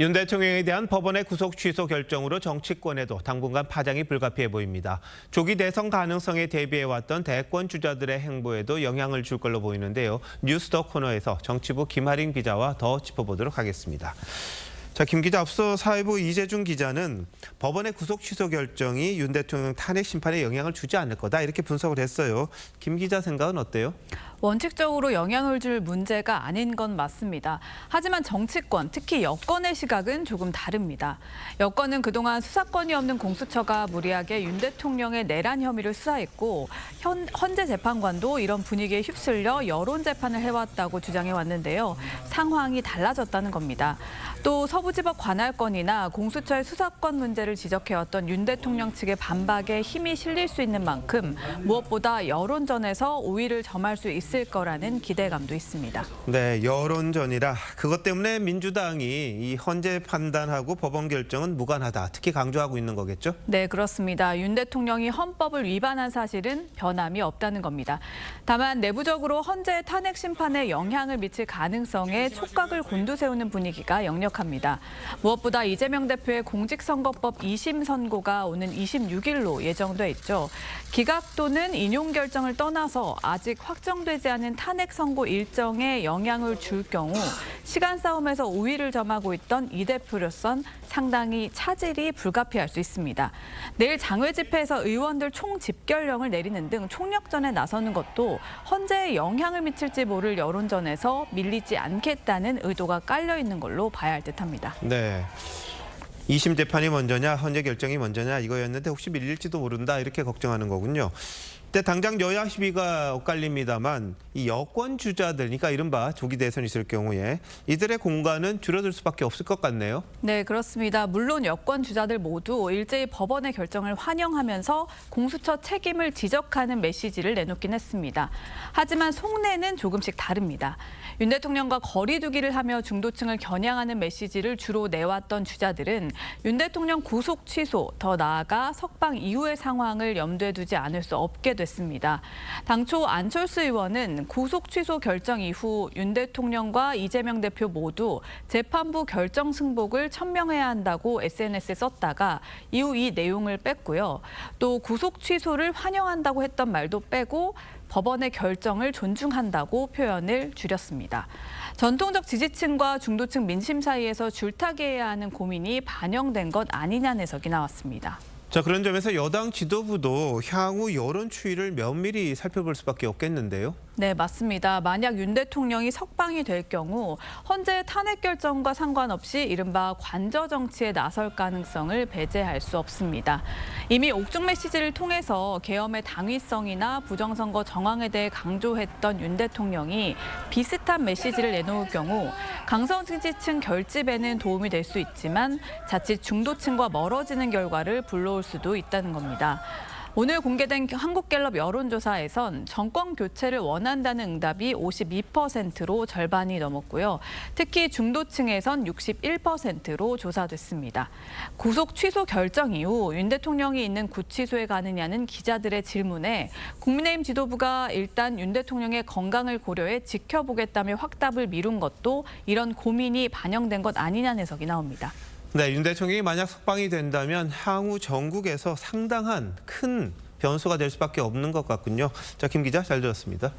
윤 대통령에 대한 법원의 구속 취소 결정으로 정치권에도 당분간 파장이 불가피해 보입니다. 조기 대선 가능성에 대비해왔던 대권 주자들의 행보에도 영향을 줄 걸로 보이는데요. 뉴스더 코너에서 정치부 김하린 기자와 더 짚어보도록 하겠습니다. 자, 김 기자, 앞서 사회부 이재준 기자는 법원의 구속 취소 결정이 윤 대통령 탄핵 심판에 영향을 주지 않을 거다 이렇게 분석을 했어요. 김 기자 생각은 어때요? 원칙적으로 영향을 줄 문제가 아닌 건 맞습니다. 하지만 정치권, 특히 여권의 시각은 조금 다릅니다. 여권은 그동안 수사권이 없는 공수처가 무리하게 윤 대통령의 내란 혐의를 수사했고 헌재 재판관도 이런 분위기에 휩쓸려 여론 재판을 해왔다고 주장해왔는데요. 상황이 달라졌다는 겁니다. 또 서부지법 관할권이나 공수처의 수사권 문제를 지적해왔던 윤 대통령 측의 반박에 힘이 실릴 수 있는 만큼 무엇보다 여론전에서 우위를 점할 수 있을 거라는 기대감도 있습니다. 네, 여론전이라 그것 때문에 민주당이 이 헌재 판단하고 법원 결정은 무관하다, 특히 강조하고 있는 거겠죠? 네, 그렇습니다. 윤 대통령이 헌법을 위반한 사실은 변함이 없다는 겁니다. 다만 내부적으로 헌재 탄핵 심판에 영향을 미칠 가능성에 촉각을 곤두세우는 분위기가 역력합니다. 무엇보다 이재명 대표의 공직선거법 2심 선고가 오는 26일로 예정돼 있죠. 기각 또는 인용 결정을 떠나서 아직 확정되지 않은 탄핵 선고 일정에 영향을 줄 경우 시간 싸움에서 우위를 점하고 있던 이 대표로선 상당히 차질이 불가피할 수 있습니다. 내일 장외 집회에서 의원들 총집결령을 내리는 등 총력전에 나서는 것도 헌재에 영향을 미칠지 모를 여론전에서 밀리지 않겠다는 의도가 깔려 있는 걸로 봐야 할 듯합니다. 네. 2심 재판이 먼저냐, 헌재 결정이 먼저냐 이거였는데 혹시 밀릴지도 모른다 이렇게 걱정하는 거군요. 근데 당장 여야 시비가 엇갈립니다만 이 여권 주자들, 그러니까 이른바 조기 대선이 있을 경우에 이들의 공간은 줄어들 수밖에 없을 것 같네요. 네, 그렇습니다. 물론 여권 주자들 모두 일제히 법원의 결정을 환영하면서 공수처 책임을 지적하는 메시지를 내놓긴 했습니다. 하지만 속내는 조금씩 다릅니다. 윤 대통령과 거리 두기를 하며 중도층을 겨냥하는 메시지를 주로 내왔던 주자들은 윤 대통령 구속 취소, 더 나아가 석방 이후의 상황을 염두에 두지 않을 수 없게 됐습니다. 당초 안철수 의원은 구속 취소 결정 이후 윤 대통령과 이재명 대표 모두 재판부 결정 승복을 천명해야 한다고 SNS에 썼다가 이후 이 내용을 뺐고요. 또 구속 취소를 환영한다고 했던 말도 빼고 법원의 결정을 존중한다고 표현을 줄였습니다. 전통적 지지층과 중도층 민심 사이에서 줄타기해야 하는 고민이 반영된 것 아니냐는 해석이 나왔습니다. 자, 그런 점에서 여당 지도부도 향후 여론 추이를 면밀히 살펴볼 수밖에 없겠는데요. 네, 맞습니다. 만약 윤 대통령이 석방이 될 경우 헌재 탄핵 결정과 상관없이 이른바 관저 정치에 나설 가능성을 배제할 수 없습니다. 이미 옥중 메시지를 통해서 계엄의 당위성이나 부정선거 정황에 대해 강조했던 윤 대통령이 비슷한 메시지를 내놓을 경우 강성 지지층 결집에는 도움이 될 수 있지만 자칫 중도층과 멀어지는 결과를 불러올 수도 있다는 겁니다. 오늘 공개된 한국갤럽 여론조사에선 정권 교체를 원한다는 응답이 52%로 절반이 넘었고요. 특히 중도층에선 61%로 조사됐습니다. 구속 취소 결정 이후 윤 대통령이 있는 구치소에 가느냐는 기자들의 질문에 국민의힘 지도부가 일단 윤 대통령의 건강을 고려해 지켜보겠다며 확답을 미룬 것도 이런 고민이 반영된 것 아니냐는 해석이 나옵니다. 네, 윤 대통령이 만약 석방이 된다면 향후 전국에서 상당한 큰 변수가 될 수밖에 없는 것 같군요. 자, 김 기자 잘 들었습니다.